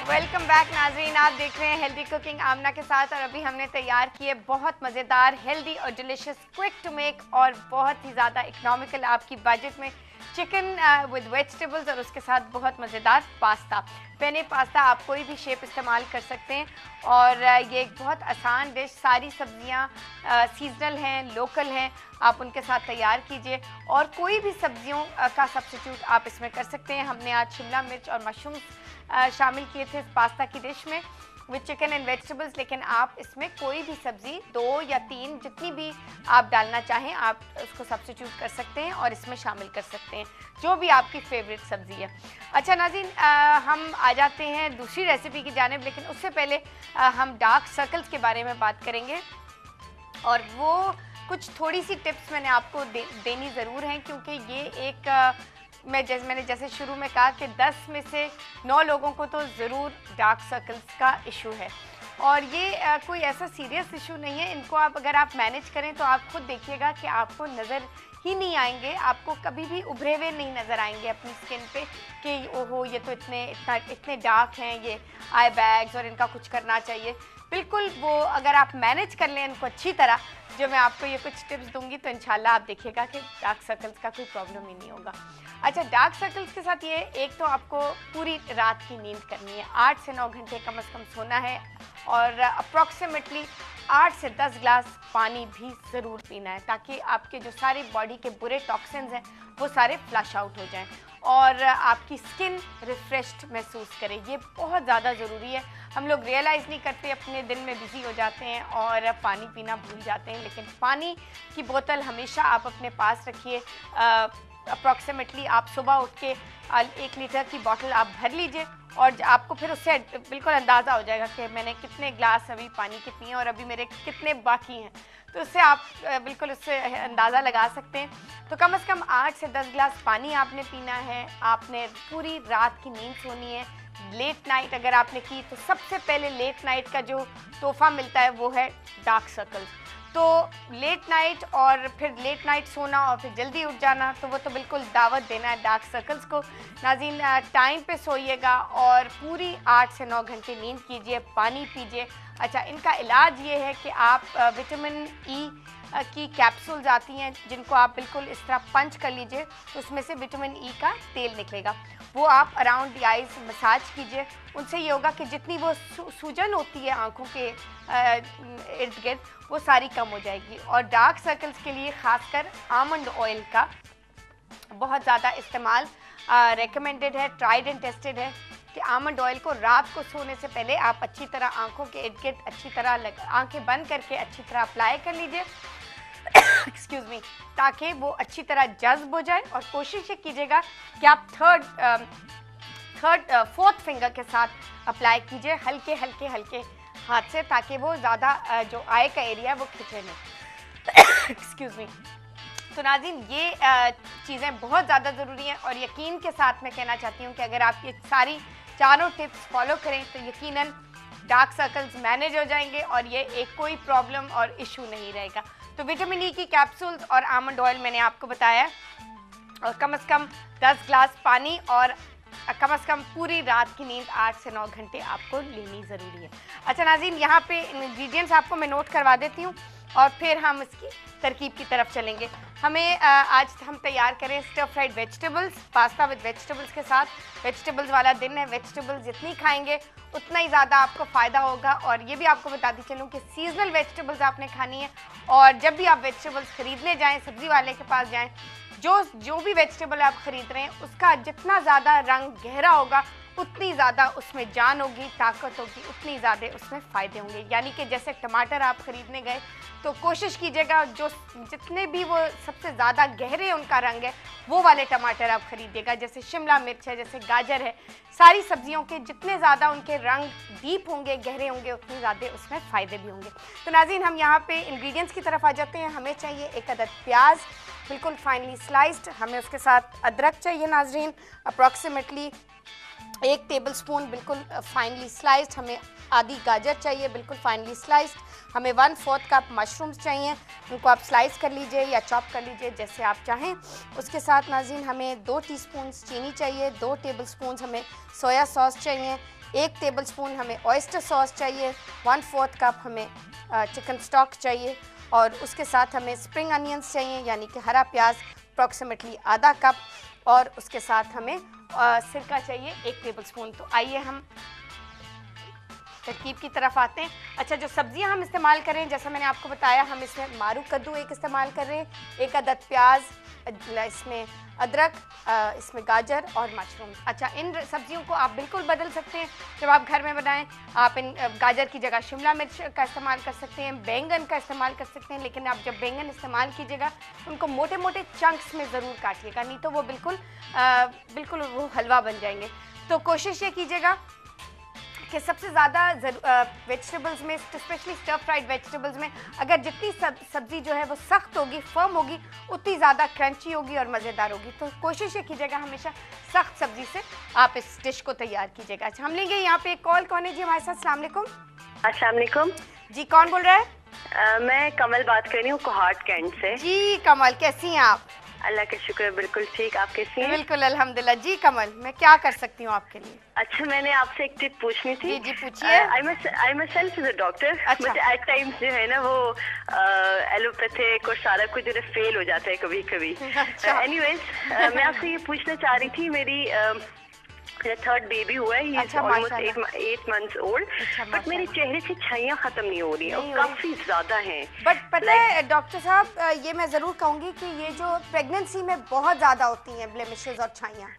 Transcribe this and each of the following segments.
Welcome back नाजरीन, आप देख रहे हैं हेल्दी कुकिंग आमना के साथ। और अभी हमने तैयार किए बहुत मज़ेदार, हेल्दी और डिलीशियस, क्विक टू मेक और बहुत ही ज़्यादा इकोनॉमिकल आपकी बजट में चिकन विद वेजिटेबल्स और उसके साथ बहुत मज़ेदार पास्ता। पेने पास्ता आप कोई भी शेप इस्तेमाल कर सकते हैं और ये एक बहुत आसान डिश, सारी सब्जियां सीजनल हैं, लोकल हैं, आप उनके साथ तैयार कीजिए और कोई भी सब्जियों का सब्स्टिट्यूट आप इसमें कर सकते हैं। हमने आज शिमला मिर्च और मशरूम शामिल किए थे इस पास्ता की डिश में विद चिकन एंड वेजिटेबल्स, लेकिन आप इसमें कोई भी सब्ज़ी 2 या 3 जितनी भी आप डालना चाहें आप उसको सब्स्टिट्यूट कर सकते हैं और इसमें शामिल कर सकते हैं, जो भी आपकी फेवरेट सब्ज़ी है। अच्छा नाज़रीन, हम आ जाते हैं दूसरी रेसिपी की जानिब, लेकिन उससे पहले हम डार्क सर्कल्स के बारे में बात करेंगे और वो कुछ थोड़ी सी टिप्स मैंने आपको देनी ज़रूर हैं, क्योंकि ये एक मैंने जैसे शुरू में कहा कि 10 में से 9 लोगों को तो ज़रूर डार्क सर्कल्स का इशू है और ये कोई ऐसा सीरियस इशू नहीं है। इनको आप अगर आप मैनेज करें तो आप खुद देखिएगा कि आपको नज़र ही नहीं आएंगे, आपको कभी भी उभरे हुए नहीं नज़र आएंगे अपनी स्किन पे कि ओहो ये तो इतने डार्क हैं, ये आई बैग्स और इनका कुछ करना चाहिए। बिल्कुल वो अगर आप मैनेज कर लें इनको अच्छी तरह, जो मैं आपको ये कुछ टिप्स दूंगी, तो इंशाल्लाह आप देखिएगा कि डार्क सर्कल्स का कोई प्रॉब्लम ही नहीं होगा। अच्छा, डार्क सर्कल्स के साथ ये एक तो आपको पूरी रात की नींद करनी है, 8 से 9 घंटे कम से कम सोना है और अप्रॉक्सीमेटली 8 से 10 ग्लास पानी भी ज़रूर पीना है, ताकि आपके जो सारे बॉडी के बुरे टॉक्सिन्स हैं वो सारे फ्लश आउट हो जाएं और आपकी स्किन रिफ्रेश्ड महसूस करे। ये बहुत ज़्यादा ज़रूरी है। हम लोग रियलाइज़ नहीं करते, अपने दिन में बिज़ी हो जाते हैं और पानी पीना भूल जाते हैं, लेकिन पानी की बोतल हमेशा आप अपने पास रखिए। अप्रॉक्सीमेटली आप सुबह उठ के 1 लीटर की बोतल आप भर लीजिए और आपको फिर उससे बिल्कुल अंदाज़ा हो जाएगा कि मैंने कितने ग्लास अभी पानी के पिए और अभी मेरे कितने बाकी हैं, तो उससे आप बिल्कुल उससे अंदाज़ा लगा सकते हैं। तो कम से कम 8 से 10 ग्लास पानी आपने पीना है। आपने पूरी रात की नींद सोनी है। लेट नाइट अगर आपने की तो सबसे पहले लेट नाइट का जो तोहफा मिलता है वो है डार्क सर्कल्स। तो लेट नाइट और फिर लेट नाइट सोना और फिर जल्दी उठ जाना, तो वो तो बिल्कुल दावत देना है डार्क सर्कल्स को। नाज़रीन, टाइम पे सोइएगा और पूरी 8 से 9 घंटे नींद कीजिए, पानी पीजिए। अच्छा, इनका इलाज ये है कि आप विटामिन ई की कैप्सूल्स आती हैं जिनको आप बिल्कुल इस तरह पंच कर लीजिए, तो उसमें से विटामिन ई का तेल निकलेगा, वो आप अराउंड द आइज़ मसाज कीजिए। उनसे ये होगा कि जितनी वो सूजन होती है आँखों के इर्द गिर्द, वो सारी कम हो जाएगी। और डार्क सर्कल्स के लिए ख़ासकर आमंड ऑयल का बहुत ज़्यादा इस्तेमाल रेकमेंडेड है, ट्राइड एंड टेस्टेड है कि आमंड ऑयल को रात को सोने से पहले आप अच्छी तरह आँखों के इर्द गिर्द अच्छी तरह आँखें बंद करके अच्छी तरह अप्लाई कर लीजिए एक्सक्यूज़ मी, ताकि वो अच्छी तरह जज्ब हो जाए। और कोशिश ये कीजिएगा कि आप फोर्थ फिंगर के साथ अप्लाई कीजिए, हल्के हल्के हल्के हाथ से, ताकि वो ज़्यादा जो आई का एरिया है वो खिंचे नहीं एक्सक्यूज़ मी। तो नाज़रीन, ये चीज़ें बहुत ज़्यादा ज़रूरी हैं और यकीन के साथ मैं कहना चाहती हूँ कि अगर आप ये सारी चारों टिप्स फॉलो करें तो यकीनन डार्क सर्कल्स मैनेज हो जाएंगे और ये एक कोई प्रॉब्लम और इशू नहीं रहेगा। तो विटामिन ई की कैप्सूल्स और आमंड ऑयल मैंने आपको बताया, और कम से कम 10 ग्लास पानी और कम से कम पूरी रात की नींद 8 से 9 घंटे आपको लेनी ज़रूरी है। अच्छा नाज़रीन, यहाँ पे इंग्रेडिएंट्स आपको मैं नोट करवा देती हूँ और फिर हम इसकी तरकीब की तरफ चलेंगे। हमें आज हम तैयार करें stir fried vegetables, pasta with vegetables के साथ। वेजिटेबल्स वाला दिन है, वेजिटेबल्स जितनी खाएंगे उतना ही ज़्यादा आपको फ़ायदा होगा। और ये भी आपको बताती चलूँ कि सीजनल वेजिटेबल्स आपने खानी है और जब भी आप वेजिटेबल्स ख़रीदने जाएँ, सब्ज़ी वाले के पास जाएँ, जो भी वेजिटेबल आप ख़रीद रहे हैं उसका जितना ज़्यादा रंग गहरा होगा उतनी ज़्यादा उसमें जान होगी, ताकत होगी, उतनी ज़्यादा उसमें फ़ायदे होंगे। यानी कि जैसे टमाटर आप ख़रीदने गए तो कोशिश कीजिएगा जो जितने भी वो सबसे ज़्यादा गहरे उनका रंग है वो वाले टमाटर आप ख़रीदिएगा। जैसे शिमला मिर्च है, जैसे गाजर है, सारी सब्जियों के जितने ज़्यादा उनके रंग डीप होंगे, गहरे होंगे, उतने ज़्यादा उसमें फ़ायदे भी होंगे। तो नाज़रीन, हम यहाँ पे इंग्रेडिएंट्स की तरफ आ जाते हैं। हमें चाहिए 1 अदद प्याज बिल्कुल फाइनली स्लाइस्ड, हमें उसके साथ अदरक चाहिए नाज़रीन अप्रॉक्सीमेटली 1 टेबलस्पून बिल्कुल फाइनली स्लाइस्ड, हमें आधी गाजर चाहिए बिल्कुल फाइनली स्लाइस्ड, हमें 1/4 कप मशरूम्स चाहिए, उनको आप स्लाइस कर लीजिए या चॉप कर लीजिए जैसे आप चाहें। उसके साथ नाज़रीन हमें 2 टीस्पून चीनी चाहिए, 2 टेबलस्पून हमें सोया सॉस चाहिए, 1 टेबलस्पून हमें ऑयस्टर सॉस चाहिए, 1/4 कप हमें चिकन स्टॉक चाहिए और उसके साथ हमें स्प्रिंग अनियंस चाहिए यानी कि हरा प्याज अप्रॉक्सीमेटली आधा कप और उसके साथ हमें सिरका चाहिए 1 टेबलस्पून। तो आइए हम तरकीब की तरफ आते हैं। अच्छा, जो सब्जियां हम इस्तेमाल कर रहे हैं जैसा मैंने आपको बताया, हम इसमें मारू कद्दू एक इस्तेमाल कर रहे हैं, 1 अदद प्याज, इसमें अदरक, इसमें गाजर और मशरूम। अच्छा, इन सब्जियों को आप बिल्कुल बदल सकते हैं जब आप घर में बनाएं। आप इन गाजर की जगह शिमला मिर्च का इस्तेमाल कर सकते हैं, बैंगन का इस्तेमाल कर सकते हैं, लेकिन आप जब बैंगन इस्तेमाल कीजिएगा उनको मोटे मोटे चंक्स में ज़रूर काटिएगा, नहीं तो वो बिल्कुल वो हलवा बन जाएंगे। तो कोशिश ये कीजिएगा कि सबसे ज़्यादा वेजिटेबल्स में, स्पेशली स्टर फ्राइड वेजिटेबल्स में, अगर जितनी सब्ज़ी जो है वो सख्त होगी, फर्म होगी, उतनी ज़्यादा क्रंची होगी और मज़ेदार होगी। तो कोशिश ये कीजिएगा हमेशा सख्त सब्ज़ी से आप इस डिश को तैयार कीजिएगा। अच्छा, हम लेंगे यहाँ पे एक कौन है जी हमारे साथ? अस्सलाम वालेकुम। अस्सलाम वालेकुम जी, कौन बोल रहा है? मैं कमल बात कर रही हूँ कोहाट कैंट से। जी कमल, कैसी हैं आप? अल्लाह का शुक्र, बिल्कुल ठीक। आप कैसी हैं? बिल्कुल अल्हम्दुलिल्लाह। जी कमल, मैं क्या कर सकती हूँ आपके लिए? अच्छा, मैंने आपसे एक टिप पूछनी थी। जी जी पूछिए। I myself is a doctor, अच्छा। बट एट टाइम्स जो है ना वो एलोपैथिक और सारा कुछ जो है फेल हो जाता है कभी कभी। अच्छा। एनीवेज, मैं आपसे ये पूछना चाह रही थी, मेरी मेरा 3rd बेबी हुआ है, he is almost 8 months old, but मेरे चेहरे से छाइयाँ खत्म नहीं हो रही हैं और काफी ज्यादा हैं। बट पता है डॉक्टर साहब, ये मैं ज़रूर कहूँगी कि ये जो प्रेगनेंसी में बहुत ज़्यादा होती हैं ब्लेमिशेस और छाइयाँ।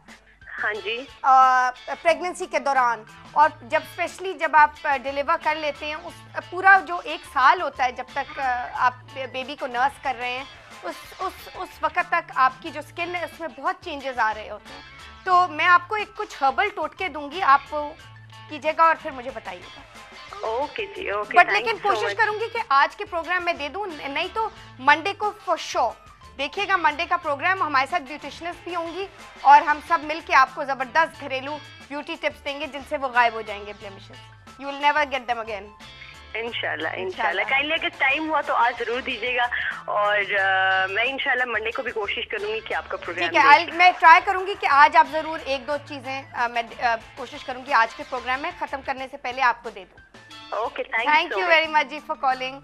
हाँ जी। प्रेगनेंसी के दौरान और स्पेशली जब आप डिलीवर कर लेते हैं, उस पूरा जो 1 साल होता है जब तक आप बेबी को नर्स कर रहे हैं, उस वक्त तक आपकी जो स्किन है उसमें बहुत चेंजेस आ रहे होते हैं। तो मैं आपको कुछ हर्बल टोटके दूंगी, आप कीजिएगा और फिर मुझे बताइएगा। Okay ji, okay. बट लेकिन कोशिश करूंगी कि आज के प्रोग्राम में दे दूं, नहीं तो मंडे को फॉर श्योर देखिएगा। मंडे का प्रोग्राम हमारे साथ ब्यूटिशियंस भी होंगी और हम सब मिलके आपको ज़बरदस्त घरेलू ब्यूटी टिप्स देंगे जिनसे वो गायब हो जाएंगे blemishes. You will never get them again. इंशाल्लाह। काइंडली अगर टाइम हुआ तो आज जरूर दीजिएगा और मैं इंशाल्लाह मंडे को भी कोशिश करूंगी कि आपका प्रोग्राम। ठीक है, मैं ट्राई करूंगी कि आज आप जरूर 1-2 चीजें मैं कोशिश करूंगी आज के प्रोग्राम में खत्म करने से पहले आपको दे दूं। Okay, thank you very much जी फॉर कॉलिंग।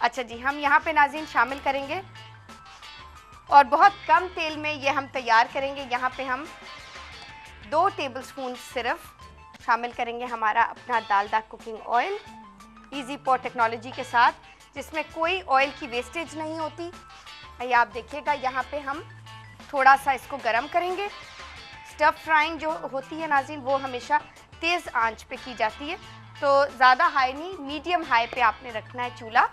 अच्छा जी, हम यहाँ पे नाज़रीन शामिल करेंगे और बहुत कम तेल में ये हम तैयार करेंगे। यहाँ पे हम 2 टेबलस्पून सिर्फ शामिल करेंगे हमारा अपना Dalda cooking oil, easy pot technology के साथ, जिसमें कोई ऑयल की वेस्टेज नहीं होती। ये आप देखिएगा, यहाँ पे हम थोड़ा सा इसको गरम करेंगे। स्टर फ्राइंग जो होती है नाज़रीन, वो हमेशा तेज़ आंच पे की जाती है, तो ज़्यादा हाई नहीं, मीडियम हाई पे आपने रखना है चूल्हा।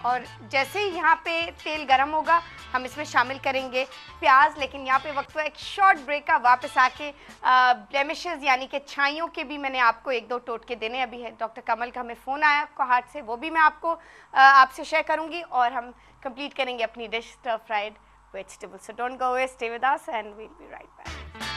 और जैसे ही यहाँ पे तेल गरम होगा हम इसमें शामिल करेंगे प्याज। लेकिन यहाँ पे वक्त एक शॉर्ट ब्रेक का, वापस आके ब्लेमिशेस यानी कि छाइयों के भी मैंने आपको 1-2 टोटके देने अभी है। डॉक्टर कमल का हमें फ़ोन आया कोहाट से, वो भी मैं आपको आपसे शेयर करूँगी और हम कंप्लीट करेंगे अपनी dish stir fried vegetables. So don't go away, stay with us and we'll be right back.